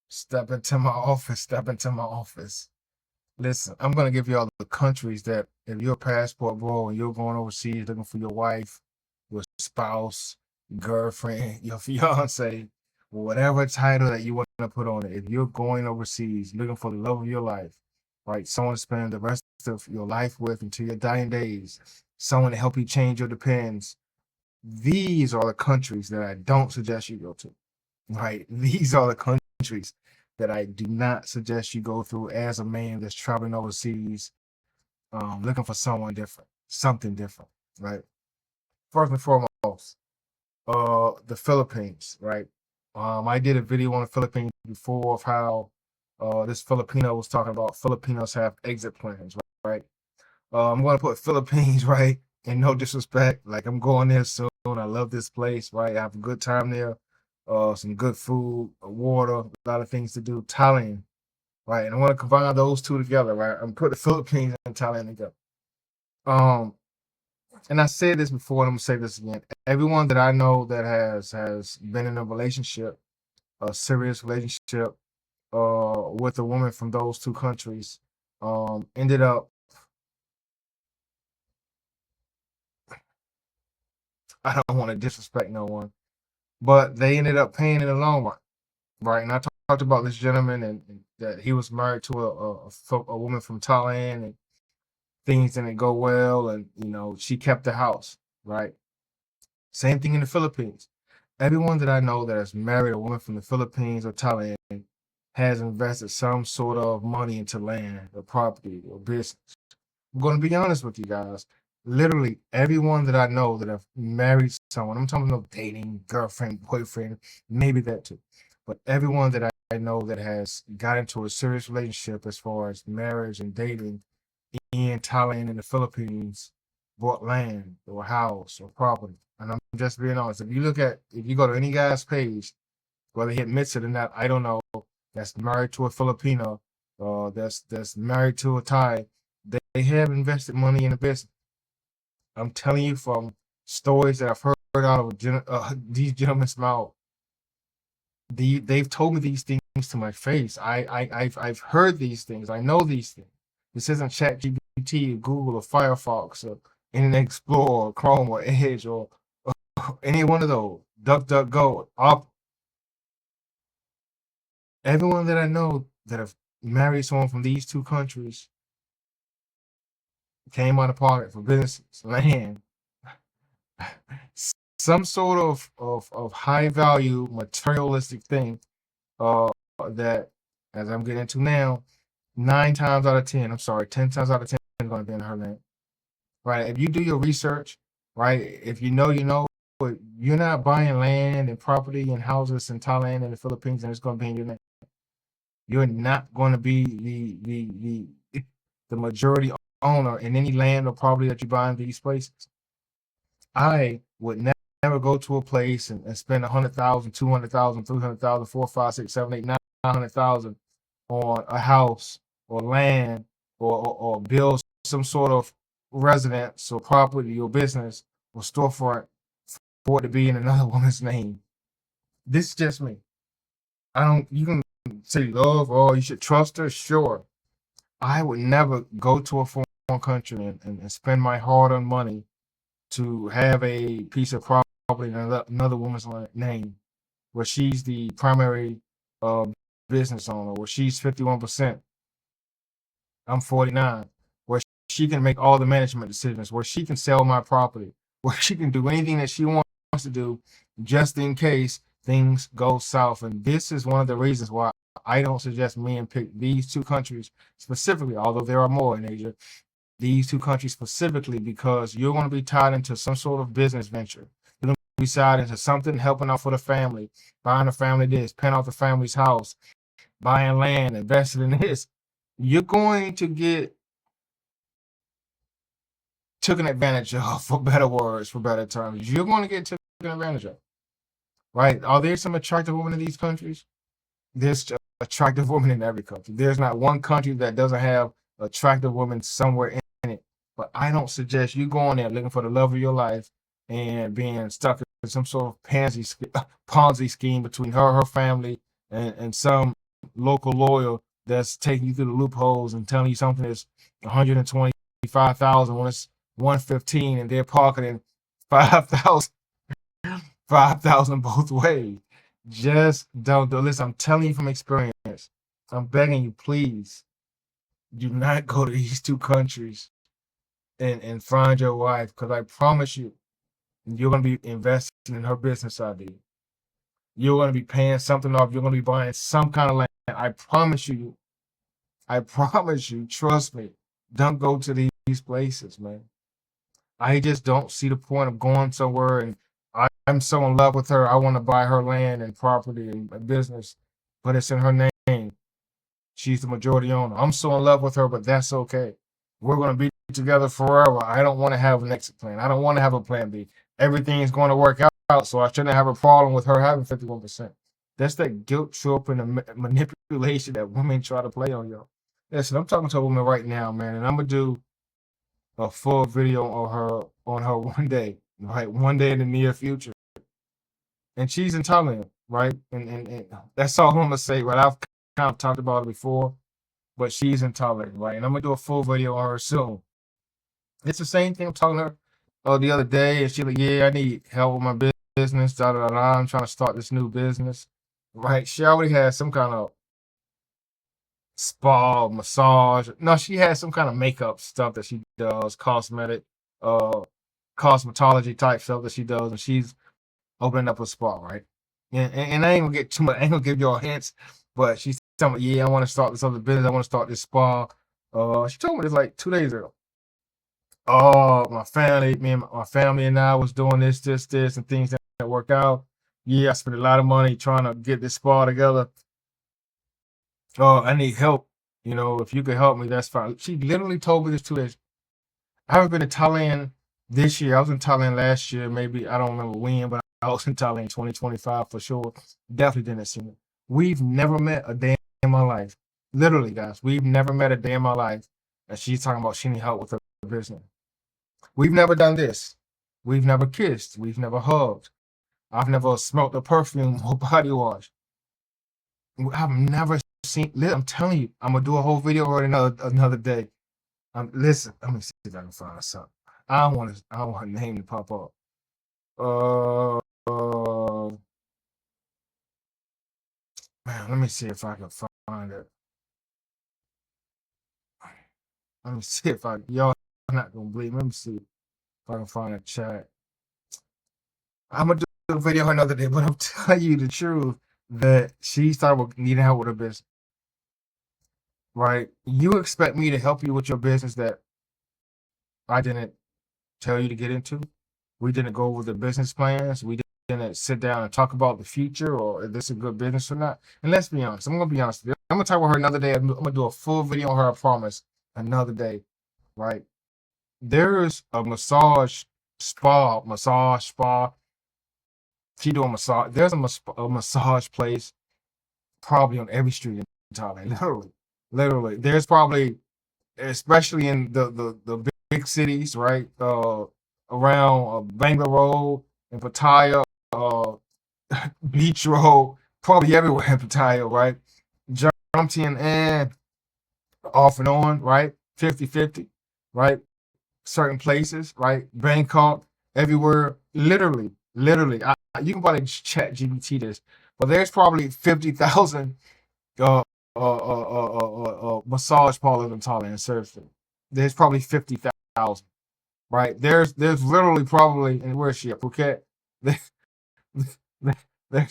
Step into my office. Step into my office. Listen, I'm gonna give you all the countries that if you're a passport bro and you're going overseas looking for your wife, your spouse, girlfriend, your fiance, whatever title that you want to put on it. If you're going overseas looking for the love of your life, right? Someone to spend the rest of your life with until your dying days, someone to help you change your depends. These are the countries that I don't suggest you go to, right? These are the countries that I do not suggest you go through as a man that's traveling overseas, looking for someone different, something different, right? First and foremost, the Philippines, right? I did a video on the Philippines before of how this Filipino was talking about Filipinos have exit plans, right? I'm going to put Philippines, right? And no disrespect, like I'm going there soon. I love this place, right? I have a good time there. Some good food, water, a lot of things to do. Thailand, right? And I want to combine those two together, right? I'm put the Philippines and Thailand together. Um, and I said this before, and I'm gonna say this again. Everyone that I know that has been in a relationship, a serious relationship, with a woman from those two countries, ended up. I don't want to disrespect no one, but they ended up paying in the long run, right? And I talked about this gentleman and that he was married to a woman from Thailand, and things didn't go well, and she kept the house, right? Same thing in the Philippines. Everyone that I know that has married a woman from the Philippines or Thailand has invested some sort of money into land or property or business. I'm going to be honest with you guys. Literally, everyone that I know that have married someone, I'm talking about dating, girlfriend, boyfriend, maybe that too. But everyone that I know that has got into a serious relationship as far as marriage and dating in Thailand and the Philippines bought land or house or property. And I'm just being honest. If you go to any guy's page, whether he admits it or not, I don't know, that's married to a Filipino, that's married to a Thai, they have invested money in the business. I'm telling you from stories that I've heard out of these gentlemen's mouth. They've told me these things to my face. I've heard these things. I know these things. This isn't ChatGPT, Google, or Firefox, or Internet Explorer, or Chrome, or Edge, or any one of those. DuckDuckGo. Everyone that I know that have married someone from these two countries came out of pocket for businesses, land, some sort of high value materialistic thing, that, as I'm getting into now, 9 times out of 10, I'm sorry, 10 times out of 10 is going to be in her name, right? If you do your research, right? If you know, but you're not buying land and property and houses in Thailand and the Philippines, and it's going to be in your name. You're not going to be the majority owner in any land or property that you buy in these places. I would never go to a place and spend 100,000, 200,000, 300,000, 4, 5, 6, 7, 8, 900,000 on a house or land, or build some sort of residence or property or business or storefront for it to be in another woman's name. This is just me. I don't. You can say love, oh, you should trust her. Sure, I would never go to a foreign country and spend my hard-earned money to have a piece of property in another woman's name, where she's the primary uh, business owner, where she's 51%, I'm 49, where she can make all the management decisions, where she can sell my property, where she can do anything that she wants to do just in case things go south. And this is one of the reasons why I don't suggest men pick these two countries specifically, although there are more in Asia, these two countries specifically, because you're going to be tied into some sort of business venture. You're going to be tied into something helping out for the family, buying the family this, paying off the family's house, buying land, investing in this. You're going to get taken advantage of, for better words, for better terms. You're going to get taken advantage of, right? Are there some attractive women in these countries? There's attractive women in every country. There's not one country that doesn't have attractive women somewhere in it. But I don't suggest you going there looking for the love of your life and being stuck in some sort of Ponzi scheme between her family, and some local lawyer that's taking you through the loopholes and telling you something is 125,000 when it's 115, and they're pocketing 5,000 5,000 both ways. Just don't do. Listen, I'm telling you from experience. I'm begging you, please do not go to these two countries and find your wife, because I promise you, you're gonna be investing in her business idea. You're gonna be paying something off. You're gonna be buying some kind of land. I promise you. I promise you. Trust me. Don't go to these places, man. I just don't see the point of going somewhere and I'm so in love with her. I want to buy her land and property and business, but it's in her name. She's the majority owner. I'm so in love with her, but that's okay. We're going to be together forever. I don't want to have an exit plan. I don't want to have a plan B. Everything is going to work out, so I shouldn't have a problem with her having 51%. That's that guilt trip and the manipulation that women try to play on you. Listen, I'm talking to a woman right now, man, and I'm going to do a full video on her one day, right? One day in the near future. And she's in Thailand, right? And that's all I'm gonna say, right? I've kind of talked about it before, but she's in Thailand, right? And I'm gonna do a full video on her soon. It's the same thing I'm talking to her the other day, and she's like, "Yeah, I need help with my business. Da da da. I'm trying to start this new business, right?" She already has some kind of spa, massage. No, she has some kind of makeup stuff that she does, cosmetic, uh, cosmetology type stuff that she does, and she's opening up a spa, right? And I ain't gonna get too much. I ain't gonna give y'all hints, but she's telling me, "Yeah, I want to start this other business. I want to start this spa." She told me this like 2 days ago. Oh, my family and I was doing this, and things that work out. Yeah, I spent a lot of money trying to get this spa together. Oh, I need help. If you could help me, that's fine. She literally told me this 2 days. I haven't been to Thailand this year. I was in Thailand last year, maybe I don't remember when, but I was in Thailand 2025 for sure. Definitely didn't see it. We've never met a day in my life. Literally, guys, we've never met a day in my life. And she's talking about she need help with her business. We've never done this. We've never kissed. We've never hugged. I've never smelled the perfume or body wash. I've never seen. I'm telling you, I'm gonna do a whole video on another day. Listen, let me see if I can find something. I don't want her name to pop up. Man, let me see if I can find it. Let me see if y'all not gonna believe. Let me see if I can find a chat. I'm gonna do a video another day, but I'm telling you the truth that she started needing help with her business. Right? You expect me to help you with your business that I didn't tell you to get into? We didn't go over the business plans. We didn't sit down and talk about the future or if this is a good business or not. And let's be honest. I'm gonna be honest with you. I'm gonna talk with her another day. I'm gonna do a full video on her. I promise. Another day, right? There's a massage spa. She doing massage. There's a massage place probably on every street in Thailand. Literally. There's probably, especially in the big cities, right? Around Bangalore and Pattaya, uh, Beach Road, probably everywhere in Pattaya, right? Jumping and off and on, right? 50-50, right? Certain places, right? Bangkok, everywhere. Literally. You can probably chat GBT this, but there's probably 50,000 uh, massage parlors in Thailand. Seriously, there's probably 50,000. Right? There's literally probably, and where is she at Phuket? There's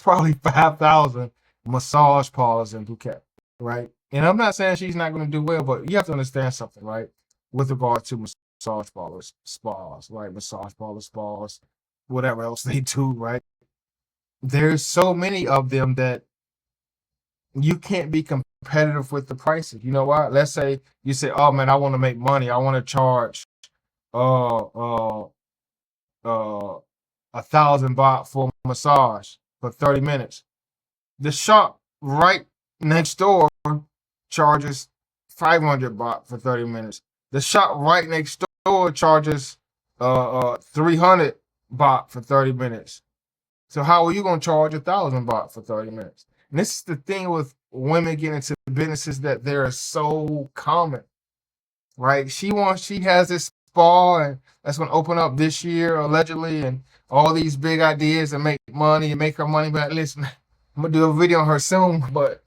probably 5,000 massage parlors in Phuket, right? And I'm not saying she's not going to do well, but you have to understand something, right? With regard to massage parlors, spas, right? Massage parlors, spas, whatever else they do, right? There's so many of them that you can't be competitive with the prices. You know why? Let's say you say, "Oh man, I want to make money. I want to charge uh uh uh 1,000 baht for a massage for 30 minutes." The shop right next door charges 500 baht for 30 minutes. The shop right next door charges 300 baht for 30 minutes. So how are you gonna charge 1,000 baht for 30 minutes? And this is the thing with women get into businesses that they're so common, right? She has this spa and that's going to open up this year allegedly, and all these big ideas and make money and make her money back. Listen, I'm gonna do a video on her soon, but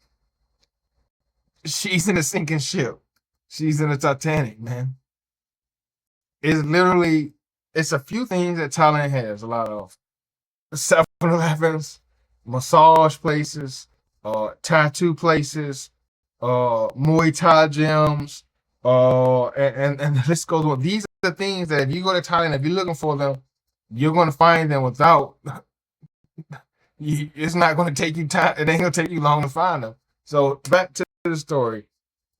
she's in a sinking ship. She's in a Titanic, man. It's literally, it's a few things that Thailand has a lot of: 7-Elevens, massage places, tattoo places, Muay Thai gyms, and the list goes on. These are the things that if you go to Thailand, if you're looking for them, you're going to find them without. It's not going to take you time. It ain't going to take you long to find them. So back to the story.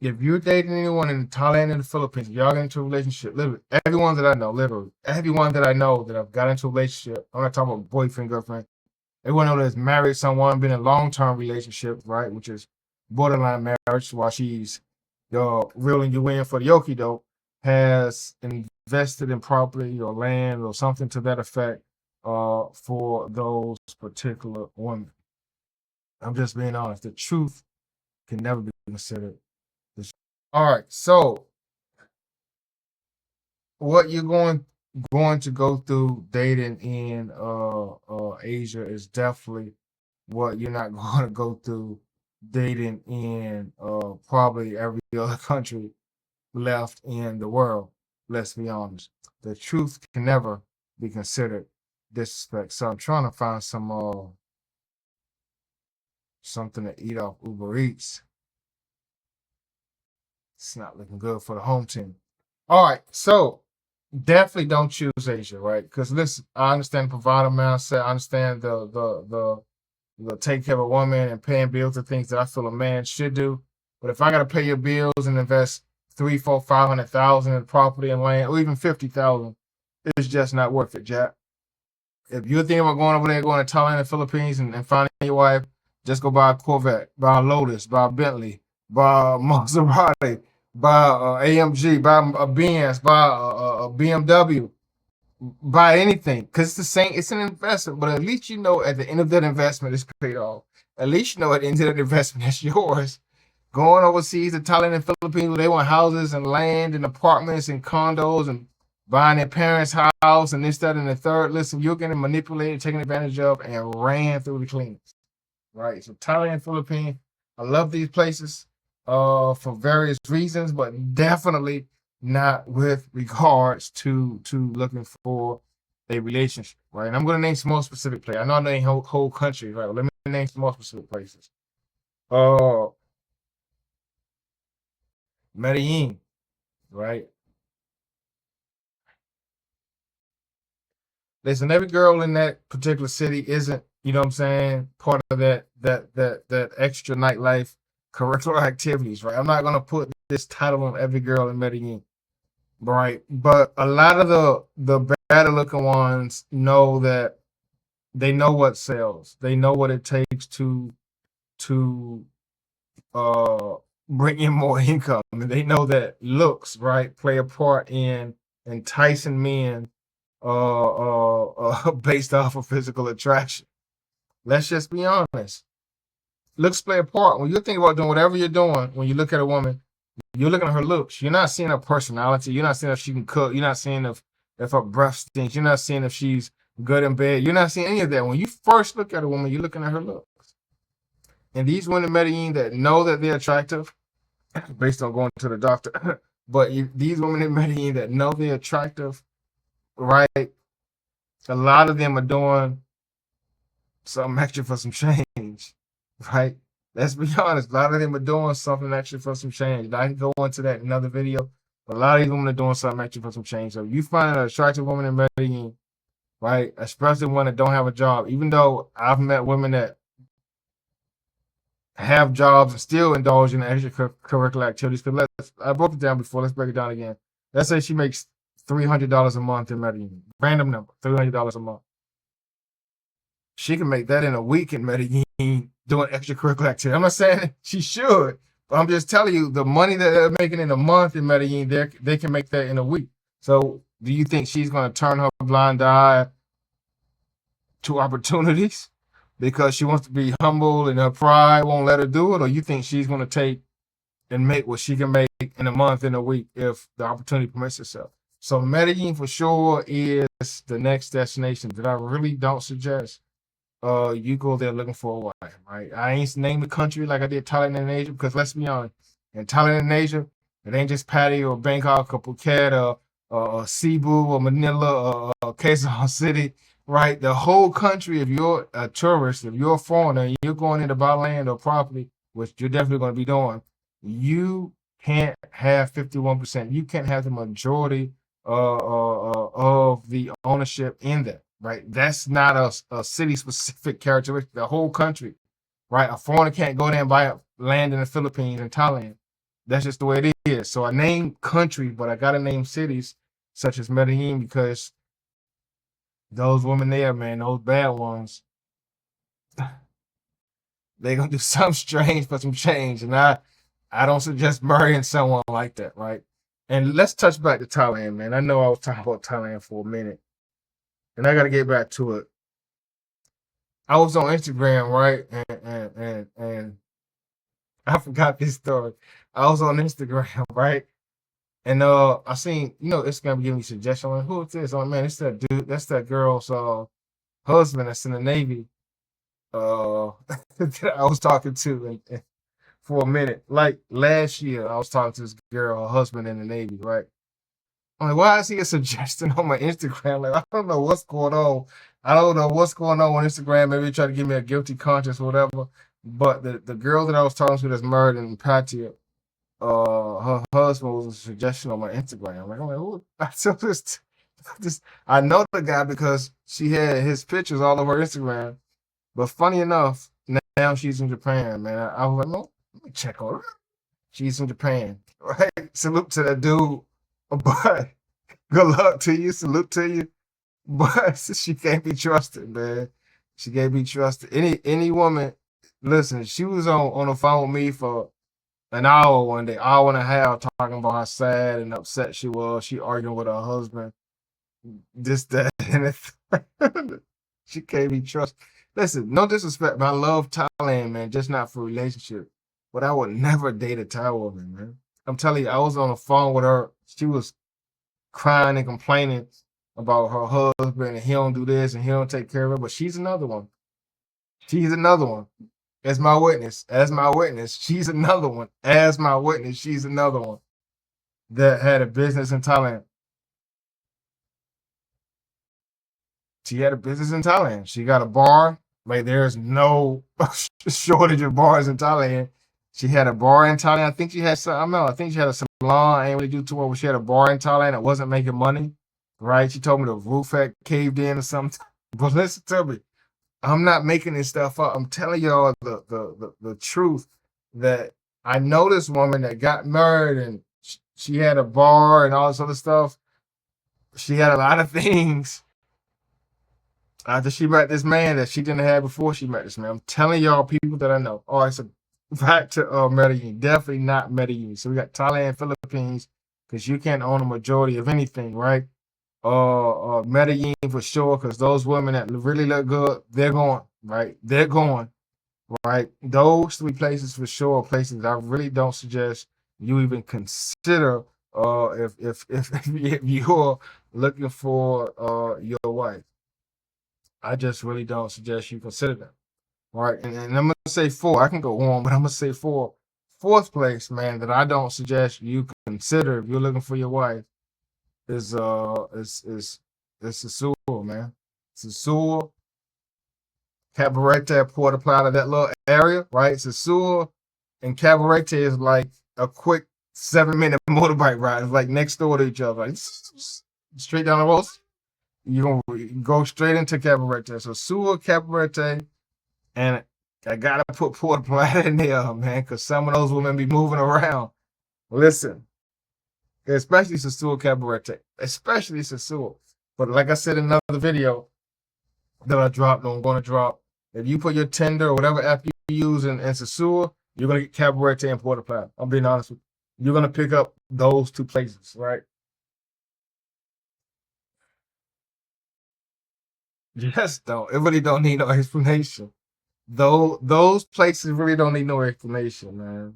If you're dating anyone in Thailand and the Philippines, y'all get into a relationship. Literally, everyone that I know, literally, everyone that I know that I've got into a relationship, I'm not talking about boyfriend, girlfriend. Everyone know that's married someone, been in a long-term relationship, right? Which is borderline marriage, while she's reeling you in for the okie doke, has invested in property or land or something to that effect for those particular women. I'm just being honest. The truth can never be considered. All right, so what you're going to go through dating in Asia is definitely what you're not going to go through dating in probably every other country left in the world. Let's be honest. The truth can never be considered disrespect. So I'm trying to find something to eat off Uber Eats. It's not looking good for the home team. All right, so definitely don't choose Asia, right? Because listen, I understand provider mindset. I understand the take care of a woman and paying bills are things that I feel a man should do. But if I gotta pay your bills and invest 3, 4, 500,000 in property and land, or even 50,000, it's just not worth it, Jack. If you're thinking about going over there, going to Thailand and Philippines and finding your wife, just go buy a Corvette, buy a Lotus, buy a Bentley, buy a Maserati, buy a AMG, buy a Benz, buy a BMW, buy anything, because it's the same. It's an investment, but at least you know at the end of that investment it's paid off. At least you know at the end of that investment that's yours. Going overseas to Thailand and Philippines where they want houses and land and apartments and condos and buying their parents' house and this, that, and the third. Listen, you're getting manipulated, taken advantage of, and ran through the cleaners. Right. So Thailand, Philippines, I love these places for various reasons, but definitely not with regards to looking for a relationship, right? And I'm going to name some more specific places. I know I named whole countries, right? Well, let me name some more specific places. Uh, Medellin, right? Listen, every girl in that particular city isn't, you know what I'm saying, part of that extra nightlife curricular activities, right? I'm not gonna put this title on every girl in Medellin, right? But a lot of the better looking ones know that they know what sells. They know what it takes to uh bring in more income. And they know that looks, right, play a part in enticing men based off of physical attraction. Let's just be honest. Looks play a part. When you think about doing whatever you're doing, when you look at a woman, you're looking at her looks. You're not seeing her personality. You're not seeing if she can cook. You're not seeing if her breath stinks. You're not seeing if she's good in bed. You're not seeing any of that. When you first look at a woman, you're looking at her looks. And these women in Medellin that know that they're attractive, based on going to the doctor, but these women in Medellin that know they're attractive, right? A lot of them are doing something extra for some change, right? Let's be honest. A lot of them are doing something extra for some change. I can go into that in another video, but a lot of these women are doing something extra for some change. So if you find an attractive woman in Medellin, right, especially one that don't have a job, even though I've met women that have jobs and still indulge in extracurricular activities. Because I broke it down before. Let's break it down again. Let's say she makes $300 a month in Medellin. Random number, $300 a month. She can make that in a week in Medellin doing extracurricular activity. I'm not saying she should, but I'm just telling you the money that they're making in a month in Medellin, they can make that in a week. So do you think she's going to turn her blind eye to opportunities? because she wants to be humble and her pride won't let her do it, or you think she's going to take and make what she can make in a month, in a week, if the opportunity permits itself. So Medellin for sure is the next destination that I really don't suggest you go there looking for a wife, right? I ain't name the country like I did Thailand and Asia, because let's be honest, in Thailand and Asia, it ain't just Patty or Bangkok or Phuket or Cebu or Manila or Quezon City, right? The whole country, if you're a tourist, if you're a foreigner, and you're going into buy land or property, which you're definitely going to be doing, you can't have 51%. You can't have the majority of the ownership in that, right? That's not a city specific characteristic. The whole country, right? A foreigner can't go there and buy land in the Philippines and Thailand. That's just the way it is. So I name country, but I gotta name cities such as Medellin, because those women there, man, those bad ones, they gonna do something strange for some change, and I don't suggest marrying someone like that, right? And let's touch back to Thailand, man. I know I was talking about Thailand for a minute, and I got to get back to it. I was on Instagram, right, and I forgot this story. I was on Instagram, right, and I seen, Instagram giving me suggestions. I'm like, who is this? Oh man, it's that dude. That's that girl's husband that's in the Navy. That I was talking to, and for a minute, like last year, I was talking to this girl, her husband in the Navy, right? I'm like, why is he a suggestion on my Instagram? Like, I don't know what's going on. I don't know what's going on Instagram. Maybe try to give me a guilty conscience or whatever. But the girl that I was talking to that's married in Patia, her husband was a suggestion on my Instagram. I'm like, who? I know the guy because she had his pictures all over Instagram. But funny enough, now she's in Japan, man. I was like, no, let me check on her. She's in Japan, right? Salute to that dude. But good luck to you. Salute to you. But she can't be trusted, man. She can't be trusted. Any woman, listen, she was on the phone with me for an hour one day, hour and a half, talking about how sad and upset she was. She arguing with her husband, this, that, and it. She can't be trusted. Listen, no disrespect, but I love Thailand, man, just not for relationship. But I would never date a Thai woman, man. I'm telling you, I was on the phone with her. She was crying and complaining about her husband, and he don't do this and he don't take care of her. But she's another one. She's another one. As my witness, as my witness, she's another one. As my witness, she's another one that had a business in Thailand. She had a business in Thailand. She got a bar. Like there's no shortage of bars in Thailand. She had a bar in Thailand. I think she had some. I don't know. I think she had a salon. I ain't really do too well, but she had a bar in Thailand that wasn't making money. Right? She told me the roof had caved in or something. But listen to me. I'm not making this stuff up. I'm telling y'all the truth, that I know this woman that got married and she had a bar and all this other stuff. She had a lot of things after she met this man that she didn't have before she met this man. I'm telling y'all, people that I know. All right, so back to Medellin. Definitely not Medellin. So we got Thailand, Philippines, because you can't own a majority of anything, right? Medellin for sure, because those women that really look good, they're going, right? They're going, right? Those three places for sure are places that I really don't suggest you even consider if you're looking for your wife. I just really don't suggest you consider them. Right. And I'm gonna say four. I can go on, but I'm gonna say four. Fourth place, man, that I don't suggest you consider if you're looking for your wife is Sasua, man. Sasua, Cabarete, Puerto Plata, that little area, right? Sasua and Cabarete is like a quick 7-minute motorbike ride. It's like next door to each other. Like straight down the road. You're gonna go straight into Cabarete. So Sua, Cabarete, and I gotta put Puerto Plata in there, man, because some of those women be moving around. Listen, especially Sasua Cabarete, especially Sasua. But like I said in another video that I dropped, I'm going to drop, if you put your Tinder or whatever app you use in Sasua, you're going to get Cabarete and Puerto Plata. I'm being honest with you. You're going to pick up those two places, right? Yes, though. It really don't need no explanation. Though those places really don't need no explanation, man.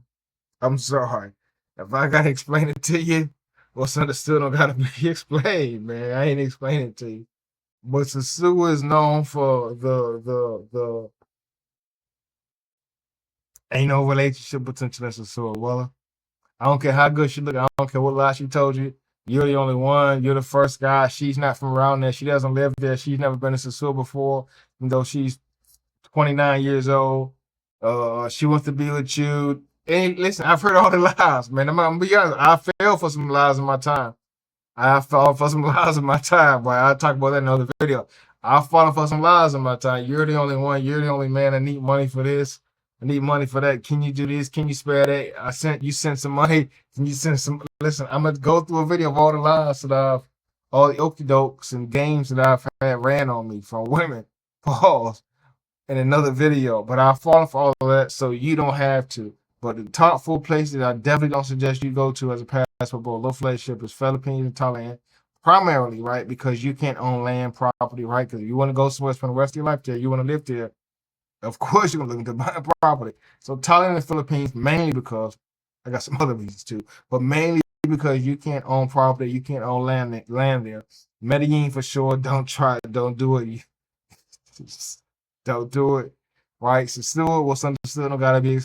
I'm sorry. If I gotta explain it to you, what's understood don't gotta be explained, man. I ain't explaining it to you. But Sasua is known for the ain't no relationship potential in Sasua. Well, I don't care how good she look. I don't care what lie she told you. You're the only one. You're the first guy. She's not from around there. She doesn't live there. She's never been to Sasua before, even though she's 29 years old. She wants to be with you. And listen, I've heard all the lies, man. I'm gonna be honest. I fell for some lies in my time. I fell for some lies in my time, but I'll talk about that in another video. I've fallen for some lies in my time. You're the only one. You're the only man. I need money for this. I need money for that. Can you do this? Can you spare that? You sent some money. Can you send some? Listen, I'm gonna go through a video of all the lies that all the okie dokes and games that I've had ran on me from women. Pause in another video, but I've fallen for all of that, so you don't have to. But the top 4 places I definitely don't suggest you go to as a passport board low relationship is Philippines and Thailand, primarily, right? Because you can't own land, property, right? Because if you want to go somewhere spend the rest of your life there, you want to live there, of course you're gonna look into buying property. So Thailand and Philippines mainly because I got some other reasons too, but mainly because you can't own property, you can't own land there. Medellin for sure, don't do it. Don't do it. Right? So still what's understood don't gotta be